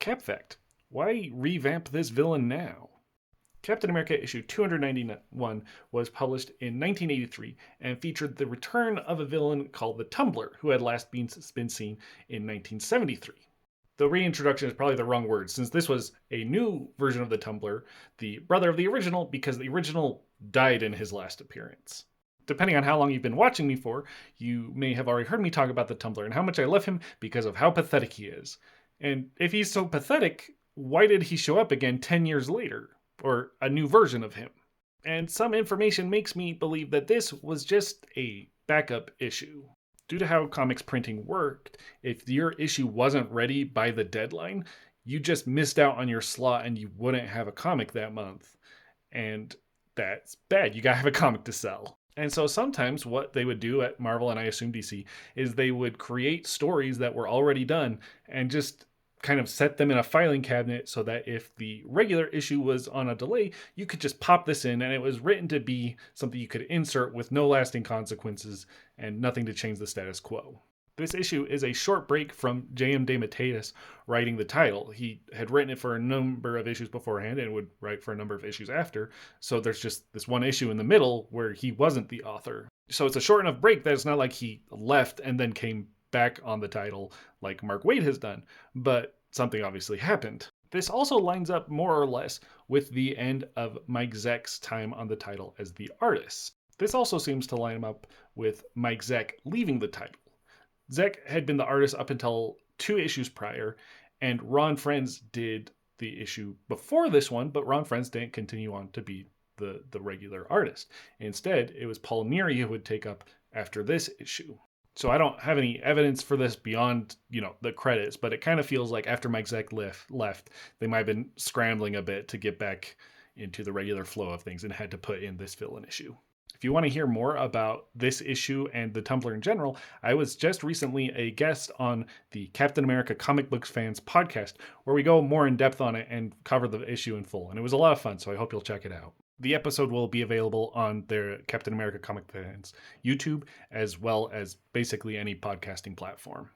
Cap fact: why revamp this villain now? Captain America issue 291 was published in 1983 and featured the return of a villain called the Tumbler, who had last been seen in 1973. The reintroduction is probably the wrong word, since this was a new version of the Tumbler, the brother of the original, because the original died in his last appearance. Depending on how long you've been watching me for, you may have already heard me talk about the Tumbler and how much I love him because of how pathetic he is. And if he's so pathetic, why did he show up again 10 years later? Or a new version of him? And some information makes me believe that this was just a backup issue. Due to how comics printing worked, if your issue wasn't ready by the deadline, you just missed out on your slot and you wouldn't have a comic that month. And that's bad. You gotta have a comic to sell. And so sometimes what they would do at Marvel, and I assume DC, is they would create stories that were already done and just kind of set them in a filing cabinet so that if the regular issue was on a delay, you could just pop this in, and it was written to be something you could insert with no lasting consequences and nothing to change the status quo. This issue is a short break from J.M. DeMatteis writing the title. He had written it for a number of issues beforehand and would write for a number of issues after, so there's just this one issue in the middle where he wasn't the author. So it's a short enough break that it's not like he left and then came back on the title like Mark Waid has done, but something obviously happened. This also lines up more or less with the end of Mike Zeck's time on the title as the artist. This also seems to line up with Mike Zeck leaving the title. Zeck had been the artist up until 2 issues prior, and Ron Frenz did the issue before this one, but Ron Frenz didn't continue on to be the regular artist. Instead, it was Paul Neary who would take up after this issue. So I don't have any evidence for this beyond, the credits, but it kind of feels like after Mike Zeck left, they might have been scrambling a bit to get back into the regular flow of things and had to put in this villain issue. If you want to hear more about this issue and the Tumbler in general, I was just recently a guest on the Captain America Comic Books Fans podcast, where we go more in depth on it and cover the issue in full. And it was a lot of fun, so I hope you'll check it out. The episode will be available on their Captain America Comic Fans YouTube, as well as basically any podcasting platform.